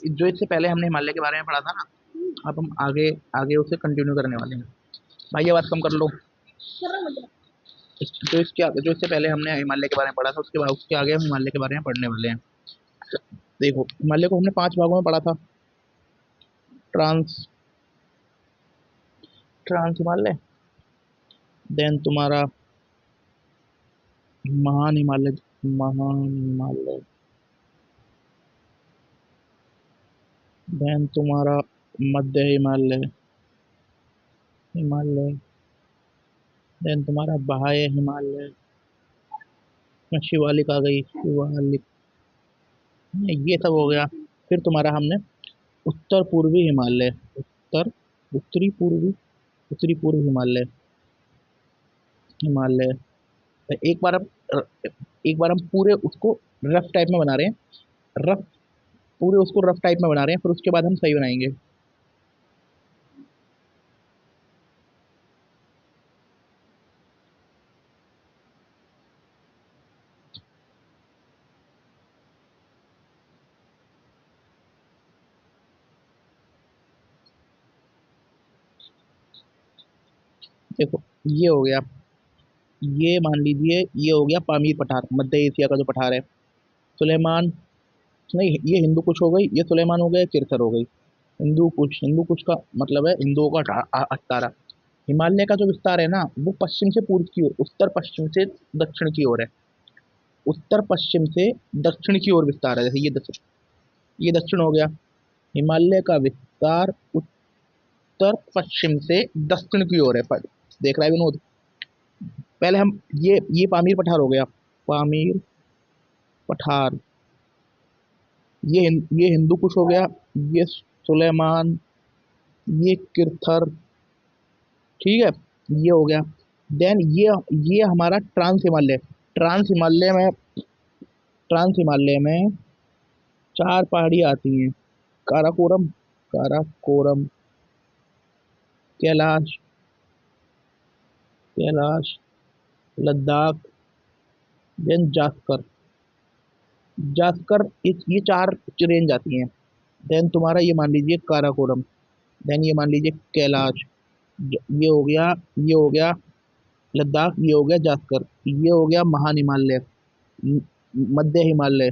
जो इससे पहले हमने हिमालय के बारे में पढ़ा था ना, अब हम आगे आगे उसे कंटिन्यू करने वाले हैं। भाई ये बात कम कर लो। जो इससे पहले हमने हिमालय के बारे में पढ़ा था, उसके बाद उसके आगे हम हिमालय के बारे में पढ़ने वाले हैं। देखो, हिमालय को हमने 5 भागों में पढ़ा था। ट्रांस ट्रांस हिमालय, देन तुम्हारा महान हिमालय, महान हिमालय, देन तुम्हारा मध्य हिमालय, हिमालय, देन तुम्हारा बाह्य हिमालय, शिवालिक आ गई, शिवालिक, ये सब हो गया। फिर तुम्हारा हमने उत्तर पूर्वी हिमालय, उत्तर उत्तरी पूर्वी, उत्तरी पूर्व हिमालय, हिमालय। तो एक बार हम पूरे उसको रफ टाइप में बना रहे हैं, रफ पूरे उसको रफ टाइप में बना रहे हैं, फिर उसके बाद हम सही बनाएंगे। देखो, ये हो गया, ये मान लीजिए ये हो गया पामीर पठार, मध्य एशिया का जो पठार है। सुलेमान, नहीं, ये हिंदू कुश हो गई, ये सुलेमान हो गया, किरसर हो गई। हिंदू कुश का मतलब है हिंदुओं का अटारा। हिमालय का जो विस्तार है ना, वो पश्चिम से पूर्व की ओर, उत्तर पश्चिम से दक्षिण की ओर है। उत्तर पश्चिम से दक्षिण की ओर विस्तार है। जैसे ये दक्षिण हो गया। हिमालय का विस्तार उत्तर पश्चिम से दक्षिण की ओर है। देख रहा है विनोद? पहले हम ये पामीर पठार हो गया, पामीर पठार। ये हिंदू कुश हो गया, ये सुलेमान, ये किरथर, ठीक है, ये हो गया। देन ये हमारा ट्रांस हिमालय। ट्रांस हिमालय में ट्रांस हिमालय में 4 पहाड़ी आती हैं। काराकोरम, काराकोरम, कैलाश, कैलाश, लद्दाख, देन जास्कर, जास्कर, ये 4 रेंज आती हैं। देन तुम्हारा ये मान लीजिए काराकोरम, देन ये मान लीजिए कैलाश, ये हो गया, ये हो गया लद्दाख, ये हो गया जास्कर, ये हो गया महान हिमालय, म- मध्य हिमालय,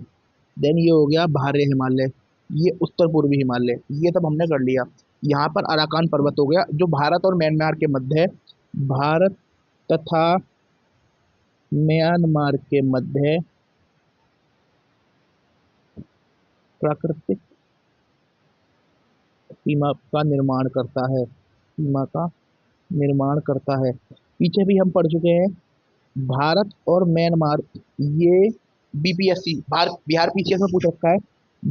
देन ये हो गया भारे हिमालय, ये उत्तर पूर्वी हिमालय। ये सब हमने कर लिया। यहाँ पर अराकान पर्वत हो गया, जो भारत और म्यांमार के मध्य है। भारत तथा म्यांमार के मध्य प्राकृतिक सीमा का निर्माण करता है, सीमा का निर्माण करता है। पीछे भी हम पढ़ चुके हैं, भारत और म्यांमार, ये बीपीएससी बिहार पीसीएस में पूछ रखा है।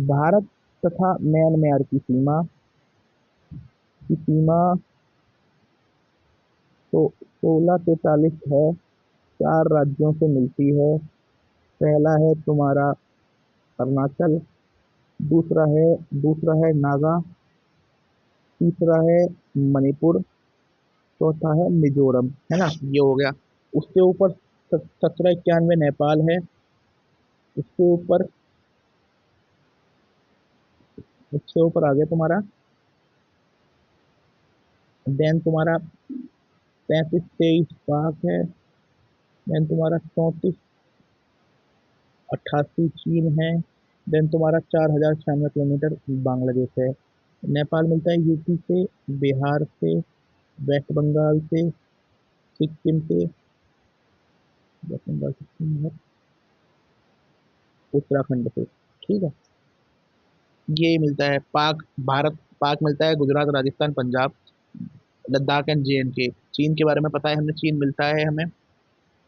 भारत तथा म्यांमार की सीमा तो 1643 है, 4 राज्यों से मिलती है। पहला है तुम्हारा अरुणाचल, दूसरा है नागा, तीसरा है मणिपुर, चौथा है मिजोरम, है ना, ये हो गया। उसके ऊपर 1791 नेपाल है। उसके ऊपर उसके ऊपर आ गया तुम्हारा, देन तुम्हारा 35-23 पाक है, देन तुम्हारा 34-88 चीन है, देन तुम्हारा 4096 किलोमीटर बांग्लादेश है। नेपाल मिलता है यूपी से, बिहार से, वेस्ट बंगाल से, सिक्किम से, वेस्ट बंगाल, सिक्किम, उत्तराखंड से, ठीक है। ये मिलता है पाक मिलता है गुजरात, राजस्थान, पंजाब, लद्दाख एंड JNK। चीन के बारे में पता है हमें, चीन मिलता है हमें,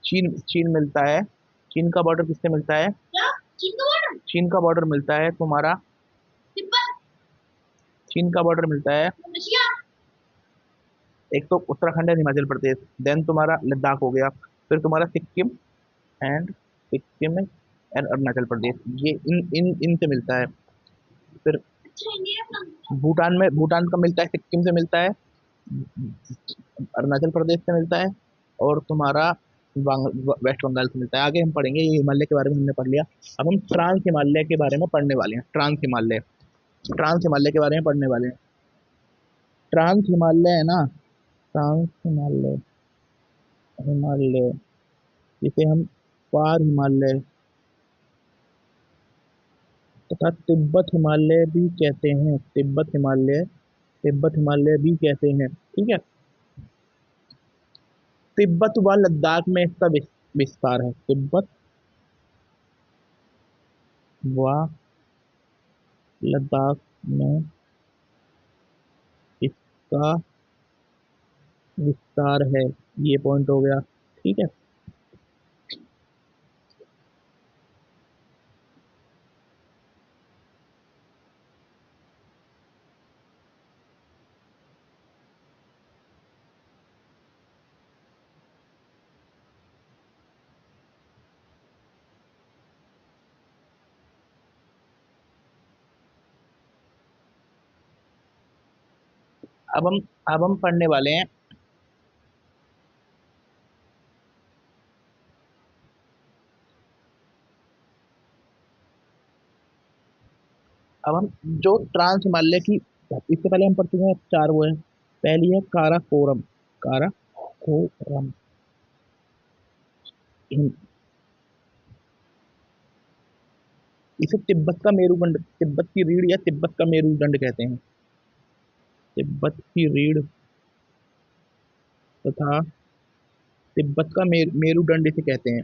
चीन चीन मिलता है। चीन का बॉर्डर किससे मिलता है? चीन का बॉर्डर मिलता है तुम्हारा, चीन का बॉर्डर मिलता है, एक तो उत्तराखंड एंड हिमाचल प्रदेश, देन तुम्हारा लद्दाख हो गया, फिर तुम्हारा सिक्किम एंड अरुणाचल प्रदेश, ये इन इन इनसे मिलता है। फिर भूटान का मिलता है, सिक्किम से मिलता है, अरुणाचल प्रदेश से मिलता है, और तुम्हारा वेस्ट बंगाल से मिलता है। आगे हम पढ़ेंगे, ये हिमालय के बारे में हमने पढ़ लिया। अब हम ट्रांस हिमालय के बारे में पढ़ने वाले हैं, ट्रांस हिमालय। ट्रांस हिमालय के बारे में पढ़ने वाले हैं। ट्रांस हिमालय है ना, ट्रांस हिमालय, हिमालय जिसे हम पार हिमालय तथा तिब्बत हिमालय भी कहते हैं, तिब्बत हिमालय, तिब्बत हिमालय भी कहते हैं, ठीक है। तिब्बत व लद्दाख में इसका विस्तार है, तिब्बत व लद्दाख में इसका विस्तार है, ये पॉइंट हो गया, ठीक है। अब हम अब हम पढ़ने वाले हैं, अब हम जो ट्रांस हिमालय की, इससे पहले हम पढ़ चुके हैं चार, वो है पहली है काराकोरम, काराकोरम, इसे तिब्बत का मेरुदंड, तिब्बत की रीढ़ या तिब्बत का मेरुदंड कहते हैं, तिब्बत की रीढ़ तथा तिब्बत का मेरुदंड इसे कहते हैं।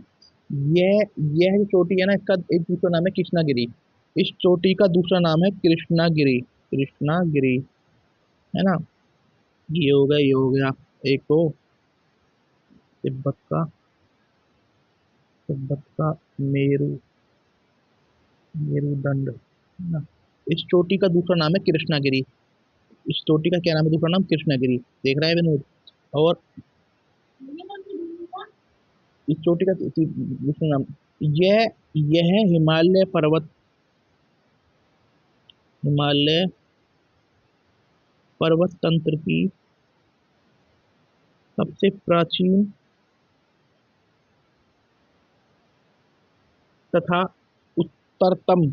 यह जो चोटी है ना, इसका एक दूसरा नाम है कृष्णागिरी, इस चोटी का दूसरा नाम है कृष्णागिरी, कृष्णागिरी, है ना। ये हो गया एक तो तिब्बत का, तिब्बत का मेरु, मेरुदंड, है ना। इस चोटी का दूसरा नाम है कृष्णागिरी, इस चोटी का क्या नाम है, दूसरा नाम कृष्णागिरी, देख रहा है विनोद। और इस चोटी का दूसरा नाम, यह यह हिमालय पर्वत, हिमालय पर्वत तंत्र की सबसे प्राचीन तथा उत्तरतम,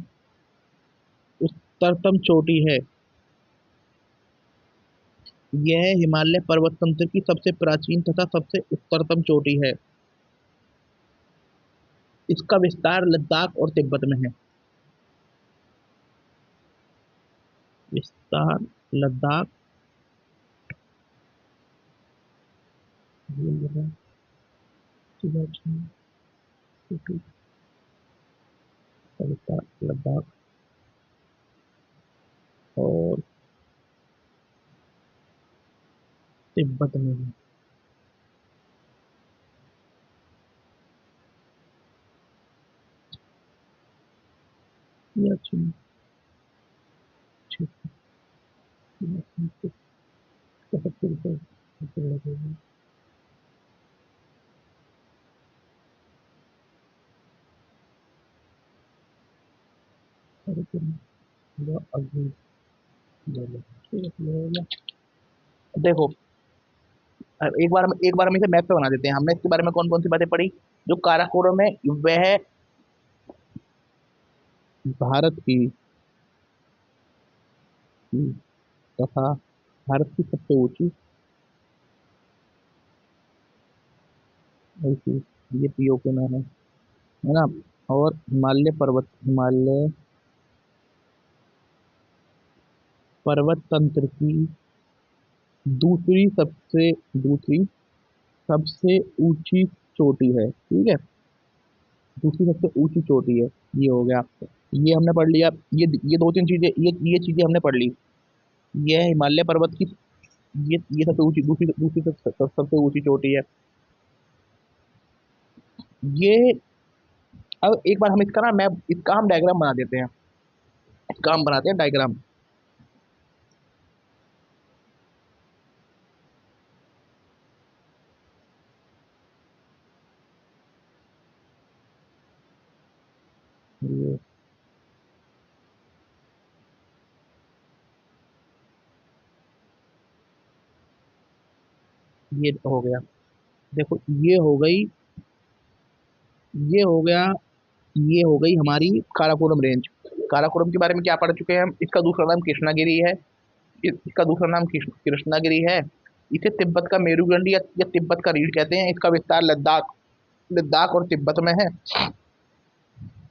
उत्तरतम चोटी है, यह हिमालय पर्वत तंत्र की सबसे प्राचीन तथा सबसे उत्तरतम चोटी है, इसका विस्तार लद्दाख और तिब्बत में है, विस्तार लद्दाख, विस्तार लद्दाख और तिब्बत में है। ये अच्छी अच्छी देखो, अब एक बार हम इसे मैप पे बना देते हैं, हमने इसके बारे में कौन कौन सी बातें पढ़ी। जो काराकोरम है वह भारत की तथा भारत की सबसे ऊंची, ऊंची, ये पीओके में है ना। और हिमालय पर्वत, हिमालय पर्वत तंत्र की दूसरी सबसे, दूसरी सबसे ऊंची चोटी है, ठीक है, दूसरी सबसे ऊंची चोटी है, ये हो गया, ये हमने पढ़ लिया। ये दो तीन चीजें, ये चीजें हमने पढ़ ली। ये है हिमालय पर्वत की, ये सबसे ऊंची, दूसरी दूसरी सबसे ऊंची चोटी है ये। अब एक बार हम इसका ना, मैं इसका हम डायग्राम बना देते हैं, इसका हम बनाते हैं डायग्राम। ये ये हो गया, देखो ये हो गई, ये हो गया, ये हो गई हमारी काराकोरम रेंज, काराकोरम के बारे में क्या पढ़ चुके हैं हम? इसका दूसरा नाम कृष्णागिरी है। इसका दूसरा नाम कृष्णागिरी है। इसे तिब्बत का मेरुदंड या तिब्बत का रीढ़ कहते हैं। इसका विस्तार लद्दाख लद्दाख और तिब्बत में है।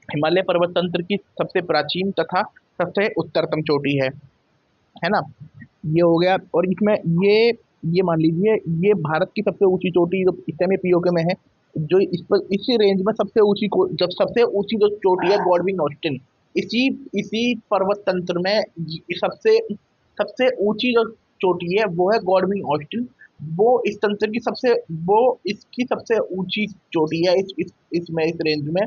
हिमालय पर्वत तंत्र की सबसे प्राचीन तथा सबसे उत्तरतम चोटी है ना। ये हो गया। और इसमें ये मान लीजिए, ये भारत की सबसे ऊंची चोटी जो इस समय पीओके में है, जो इस पर इसी रेंज में सबसे ऊंची जब सबसे ऊंची जो चोटी है गॉडविन ऑस्टिन, इसी इसी पर्वत तंत्र में सबसे सबसे ऊंची जो चोटी है वो है गॉडविन ऑस्टिन। वो इस तंत्र की सबसे वो इसकी सबसे ऊंची चोटी है इसमें इस रेंज में,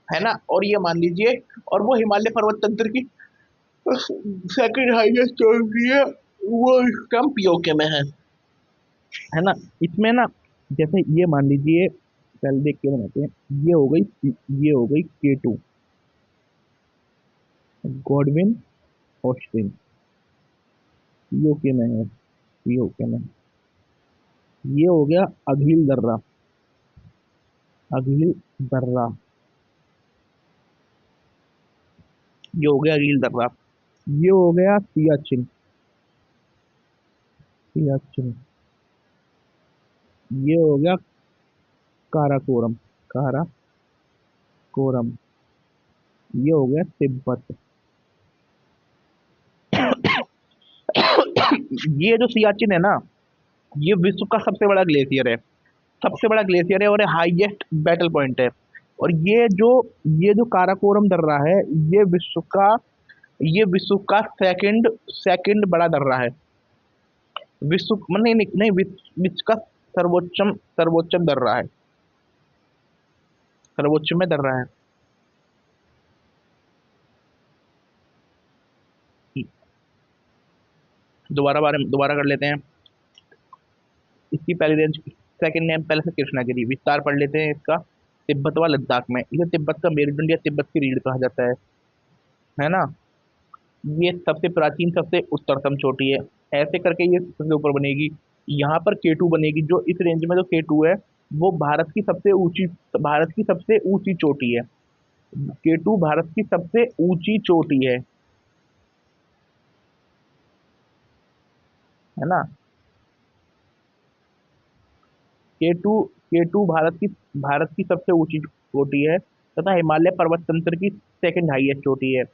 है ना। और ये मान लीजिए, और वो हिमालय पर्वत तंत्र की सेकंड हाईएस्ट चोटी है, वो कम पीओके में है ना। इसमें ना, जैसे ये मान लीजिए, पहले देख के बनाते हैं। ये हो गई K2 गॉडविन ऑस्टिन, पीओके में है, पीओके में। ये हो गया अघिल दर्रा, अघिल दर्रा, ये हो गया अघिल दर्रा। ये हो गया सियाचिन, सियाचिन। ये हो गया काराकोरम, काराकोरम। ये हो गया तिब्बत। ये जो सियाचिन है ना, ये विश्व का सबसे बड़ा ग्लेशियर है, सबसे बड़ा ग्लेशियर है, और हाईएस्ट बैटल पॉइंट है। और ये जो काराकोरम दर्रा है, ये विश्व का ये विश्व का सेकंड सेकंड बड़ा दर्रा है। नहीं नहीं नहीं, विश्व का सर्वोच्चम सर्वोच्चम दर्रा है, सर्वोच्च में दर्रा है। दोबारा कर लेते हैं। इसकी पहली रेंज, सेकंड नेम पहले से कृष्णागिरी। विस्तार पढ़ लेते हैं इसका। तिब्बत व लद्दाख में इसे तिब्बत का मेरुदंड या तिब्बत की रीढ़ कहा जाता है ना। ये सबसे प्राचीन सबसे उत्तरतम चोटी है। ऐसे करके ये सबसे ऊपर बनेगी। यहाँ पर K2 बनेगी, जो इस रेंज में जो K2 है वो भारत की सबसे ऊंची चोटी है। K2 भारत की सबसे ऊंची चोटी है ना। K2 K2 भारत की सबसे ऊंची चोटी है, तथा हिमालय पर्वत तंत्र की सेकंड हाईएस्ट चोटी है।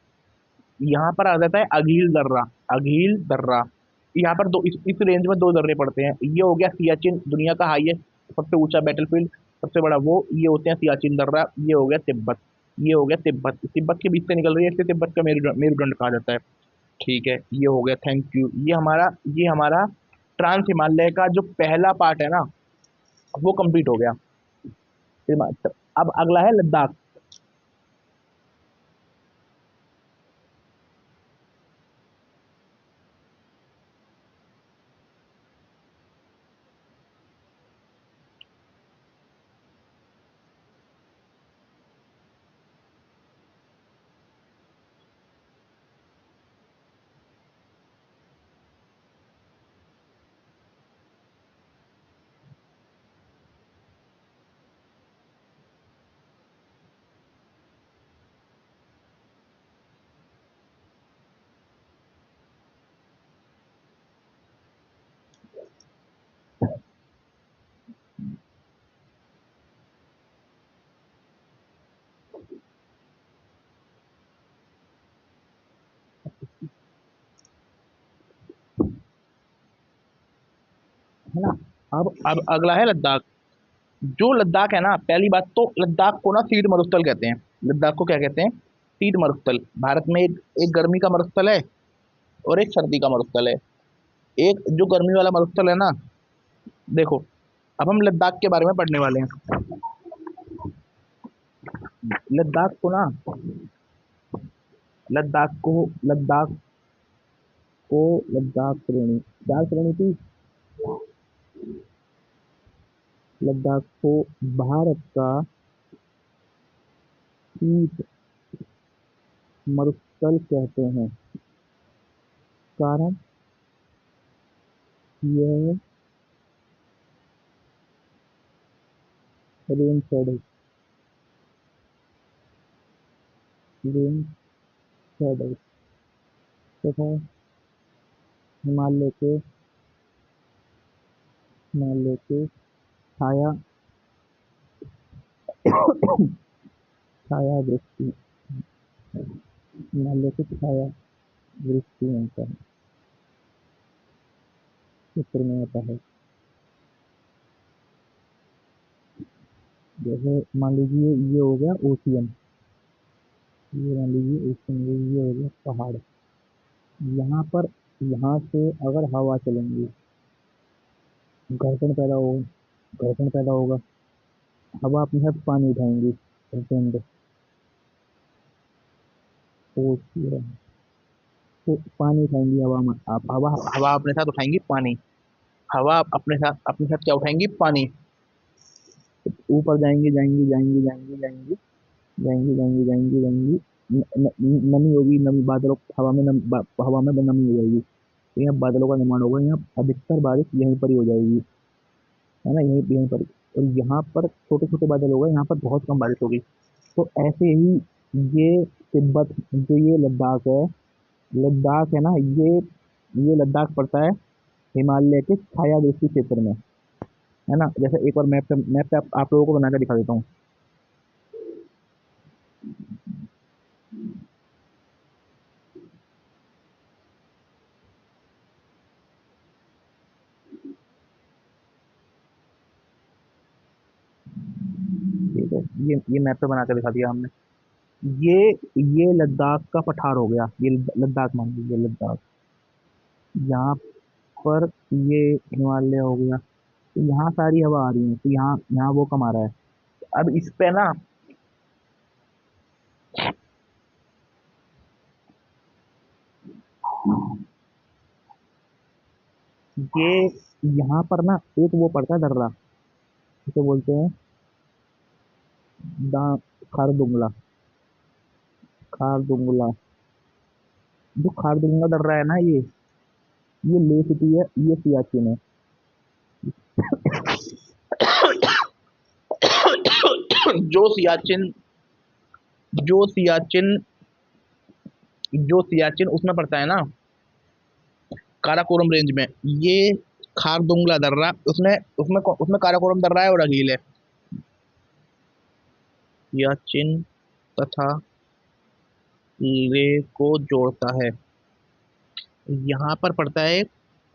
यहाँ पर आ जाता है अघील दर्रा, अघील दर्रा। यहाँ पर इस रेंज में दो दर्रे पड़ते हैं। ये हो गया सियाचिन, दुनिया का हाईएस्ट सबसे ऊंचा बैटलफील्ड, सबसे बड़ा वो, ये होते हैं सियाचिन दर्रा। ये हो गया तिब्बत, ये हो गया तिब्बत, तिब्बत के बीच से निकल रही है, इसलिए तिब्बत का मेरुदंड कहा जाता है। ठीक है, ये हो गया, थैंक यू। ये हमारा ट्रांस हिमालय का जो पहला पार्ट है ना, वो कंप्लीट हो गया। अब अगला है लद्दाख। है ना। अब अगला है लद्दाख। जो लद्दाख है ना, पहली बात तो लद्दाख को ना शीत मरुस्थल कहते हैं। लद्दाख को क्या कहते हैं? शीत मरुस्थल। भारत में एक एक गर्मी का मरुस्थल है और एक सर्दी का मरुस्थल है। एक जो गर्मी वाला मरुस्थल है ना, देखो, अब हम लद्दाख के बारे में पढ़ने वाले हैं। लद्दाख को ना लद्दाख को लद्दाख श्रेणी, चार श्रेणी थी। लद्दाख को भारत का शीत मरुस्थल कहते हैं, कारण यह रेन शेड शेडो तथा हिमालय के हिमालय के छाया छाया वृष्टि हिमालय के छाया वृष्टि अंतर चित्र में आता है। जैसे मान लीजिए ये हो गया ओशियन, ये मान लीजिए ओशियन, ये हो गया पहाड़। यहाँ पर यहाँ से अगर हवा चलेंगी, घर्षण पैदा होगा, घर्षण पैदा होगा, हवा अपने साथ पानी उठाएंगी, विंड, ओशियन, तो पानी उठाएंगी हवा में, आप हवा हवा अपने साथ उठाएंगी पानी, हवा अपने साथ क्या उठाएंगी, पानी। ऊपर जाएंगी जाएंगी जाएंगी जाएंगी जाएंगी जाएंगी जाएंगी जाएंगी जाएंगी, नमी होगी, नमी बादलों, हवा में नमी हो जाएगी, तो यहाँ बादलों का निर्माण होगा, यहाँ अधिकतर बारिश यहीं पर ही हो जाएगी, है ना, यहीं यहीं पर। और यहाँ पर छोटे छोटे बादल होगा, यहाँ पर बहुत कम बारिश होगी। तो ऐसे ही ये तिब्बत, जो ये लद्दाख है, लद्दाख है ना, ये लद्दाख पड़ता है हिमालय के छायावृष्टि क्षेत्र में, है ना। जैसे एक बार मैप पे आप लोगों को बना के दिखा देता हूँ। ठीक है, ये मैप पे बना के दिखा दिया हमने। ये ये लद्दाख का पठार हो गया, ये लद्दाख मान लीजिए, लद्दाख। यहाँ पर ये हिमालय हो गया, तो यहाँ सारी हवा आ रही है, तो यहाँ यहाँ वो कम आ रहा है। अब इस पे ना, ये यहाँ पर ना एक वो पड़ता है दर्रा, इसे बोलते हैं दा खारदुंगला, खारदुंगला। जो खारदुंगला दर्रा है ना, ये ले सिटी है, ये सियाचिन है। जो सियाचिन जो सियाचिन जो सियाचिन उसमें पड़ता है ना, काराकोरम रेंज में, ये खारदुंगला दर्रा, उसमें उसमें उसमें काराकोरम दर्रा है और अगील है। सियाचिन तथा ले को जोड़ता है, यहाँ पर पड़ता है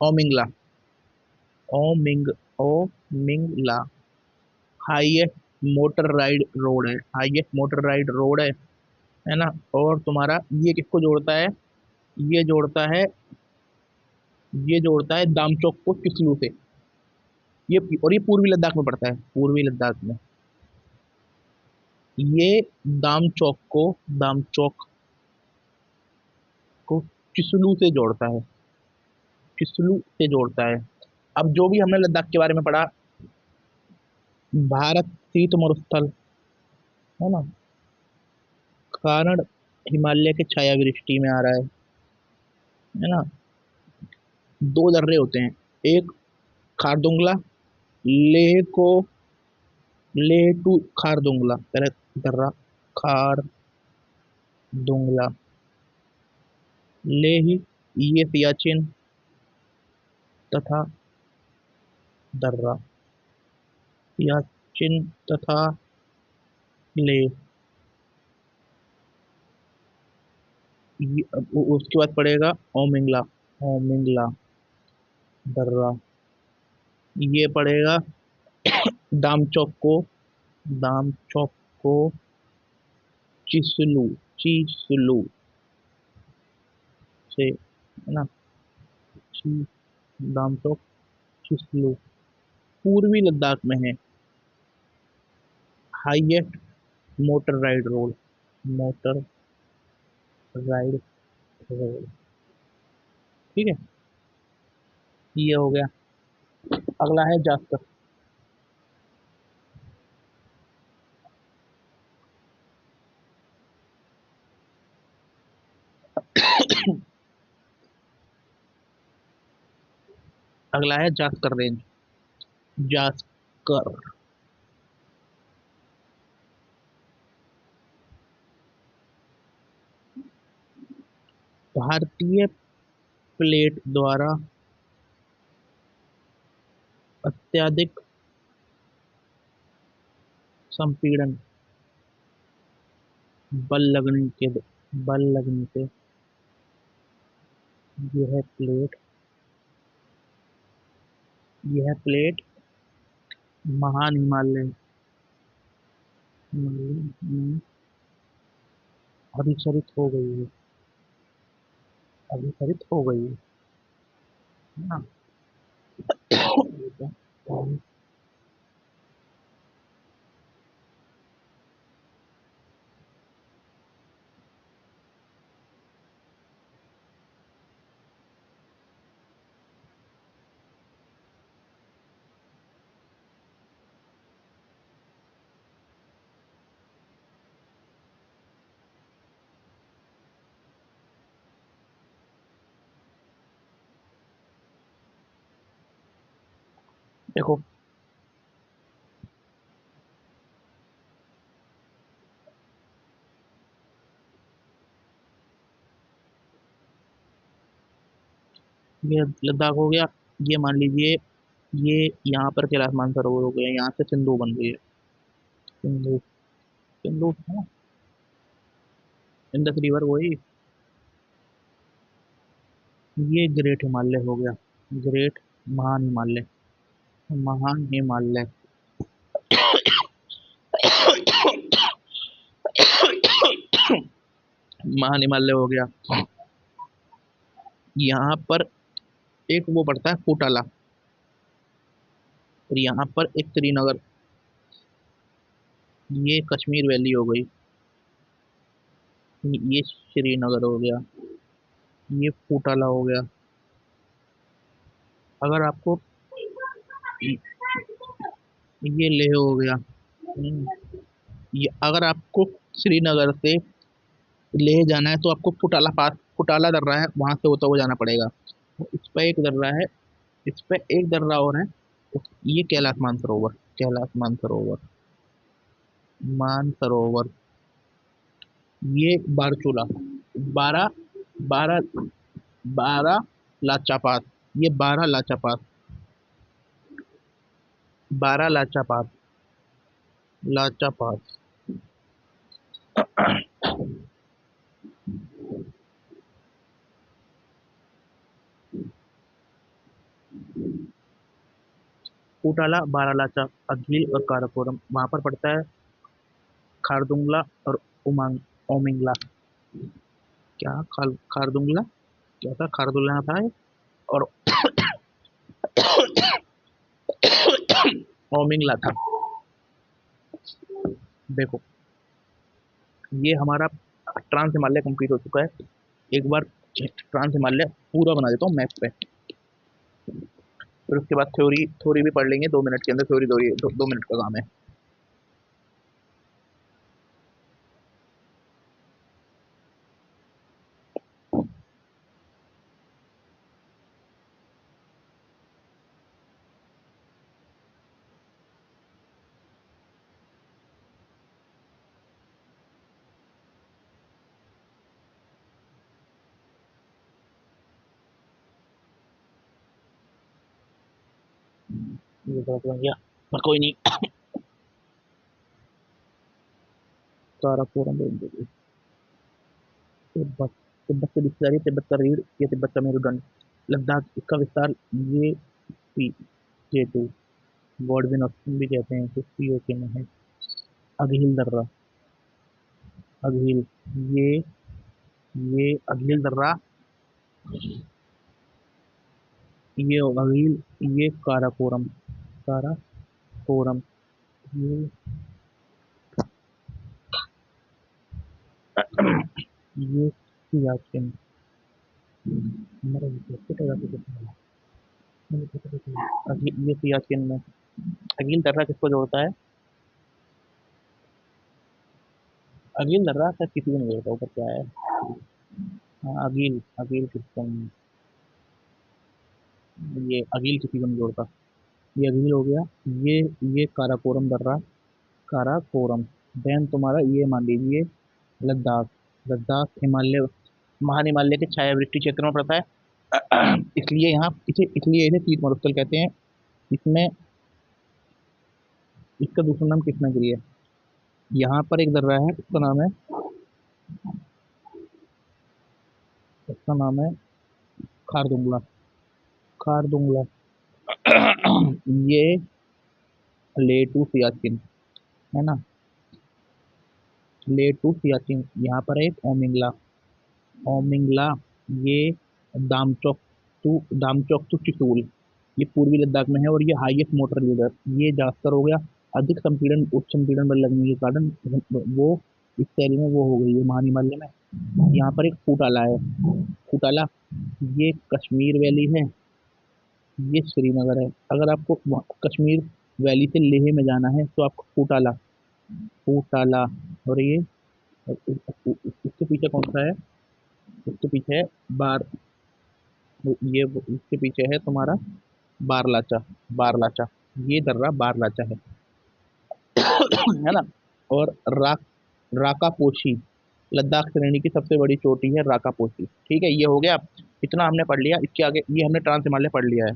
ओमिंगला, ओमिंग ओमिंगला। हाईएस्ट मोटर राइड रोड है, हाईएस्ट मोटर राइड रोड है ना। और तुम्हारा ये किसको जोड़ता है, ये जोड़ता है ये जोड़ता है दामचौक को किस्लू से। ये और ये पूर्वी लद्दाख में पड़ता है, पूर्वी लद्दाख में। ये दामचौक को किस्लू से जोड़ता है, किस्लू से जोड़ता है। अब जो भी हमने लद्दाख के बारे में पढ़ा, भारत शीत मरुस्थल, है ना, कारण हिमालय के छायावृष्टि में आ रहा है ना। दो दर्रे होते हैं, एक खारदुंगला, लेह को, लेह टू खारदुंगला, पहले दर्रा खारदुंगला, लेह, ये सियाचिन तथा दर्रा, सियाचिन तथा लेह। उसके बाद पड़ेगा ओमिंगला, ओमिंगला दर्रा। ये पड़ेगा दामचौक को, दामचौक को चिसलू, चिसलू से, है ना, ची- दामचौक चिसलू, पूर्वी लद्दाख में है highest motor ride road, motor ride road. ठीक है, ये हो गया। अगला है जास्कर। अगला है जास्कर रेंज, जास्कर। भारतीय प्लेट द्वारा अत्यधिक संपीड़न बल लगने के बल लगने से यह प्लेट यह प्लेट महान हिमालय में अभिसरित हो गई है। अभिसरित हो गई है ना। देखो, ये लद्दाख हो गया। ये मान लीजिए, ये यहाँ पर कैलाश मानसरोवर हो गया, यहाँ से सिंधु बन गई है। सिंधु, सिंधु है ना, इंडस रिवर वही। ये ग्रेट हिमालय हो गया, ग्रेट, महान हिमालय, महान हिमालय। महान हिमालय हो गया। यहाँ पर एक वो पड़ता है फुटाला, और यहाँ पर एक श्रीनगर, ये कश्मीर वैली हो गई, ये श्रीनगर हो गया, ये फुटाला हो गया। अगर आपको ये लेह हो गया। ये अगर आपको श्रीनगर से लेह जाना है तो आपको फुटाला पास, फुटाला दर्रा है, वहां से होता हुआ जाना पड़ेगा। इस पे एक दर्रा है, इस पे एक दर्रा और है, ये कैलाश मानसरोवर, कैलाश मानसरोवर, मानसरोवर। ये बारचूला, बारह, बारह, बारह लाचापात, ये बारह लाचापात, बारह लाचापात, लाचापात। फुटाला, बारालाचा, अद्गील और काराकोरम, वहां पर पड़ता है खारदुंगला और उमांग, ओमिंगला। क्या खारदुंगला, क्या था, खारदुंगला था ये, और ओमिंगला था। देखो, ये हमारा ट्रांस हिमालय कंप्लीट हो चुका है। एक बार ट्रांस हिमालय पूरा बना देता हूँ मैप पे, फिर उसके बाद थ्योरी, थ्योरी भी पढ़ लेंगे 2 मिनट के अंदर। थ्योरी 2 मिनट का काम है। ये थोड़ा सा बन गया, पर कोई नहीं। काराकोरम, तिब्बत, तिब्बत से बिस्तारी, तिब्बत का रीढ़, ये तिब्बत का मेरुदंड। लद्दाख, इसका विस्तार ये पी जे टू, गॉडविन ऑप्शन भी कहते हैं, पीओके में है। अघिल दर्रा, अघिल, ये ये अघिल दर्रा, ये अघिल, ये काराकोरम, काराकोरम, ये ये सियाचिन, हमारा ये छोटा सा कुछ ये सियाचिन में। अघिल दर्रा किसको जोड़ता है? अघिल दर्रा शायद किसी को नहीं जोड़ता, ऊपर क्या है। हाँ, अघिल, अघिल किसको नहीं, ये अघिल किसी को नहीं जोड़ता। ये अघिल हो गया। ये ये काराकोरम दर्रा, काराकोरम। देन तुम्हारा ये मान लीजिए लद्दाख, लद्दाख हिमालय, महान हिमालय के छायावृत्ति क्षेत्र में पड़ता है। इसलिए इसे शीत मरुस्थल कहते हैं। इसमें इसका दूसरा नाम कृष्णागिरी है। यहाँ पर एक दर्रा है, उसका नाम है खारदुंगला। खारदुंगला ये ले टू सियाचिन है ना, ले टू सियाचिन। यहाँ पर है एक ओमिंगला। ओमिंगला ये दामचोक टू चिसूल, ये पूर्वी लद्दाख में है और ये हाईएस्ट मोटर लीडर। ये जास्कर हो गया। अधिक संपीड़न उच्च संपीड़न बल लगने के कारण वो इस शैली में वो हो गई है महान हिमालय में। यहाँ पर एक फूटाला है। फूटाला ये कश्मीर वैली है, ये श्रीनगर है। अगर आपको कश्मीर वैली से लेह में जाना है तो आपको फूटाला, फूटाला। और ये इसके पीछे कौन सा है, इसके पीछे है बार, इसके पीछे है तुम्हारा बारलाचा। बारलाचा, ये दर्रा बारलाचा है ना। और राकापोशी लद्दाख श्रेणी की सबसे बड़ी चोटी है राकापोशी। ठीक है, ये हो गया। इतना हमने पढ़ लिया। इसके आगे ये हमने ट्रांस हिमालय पढ़ लिया है।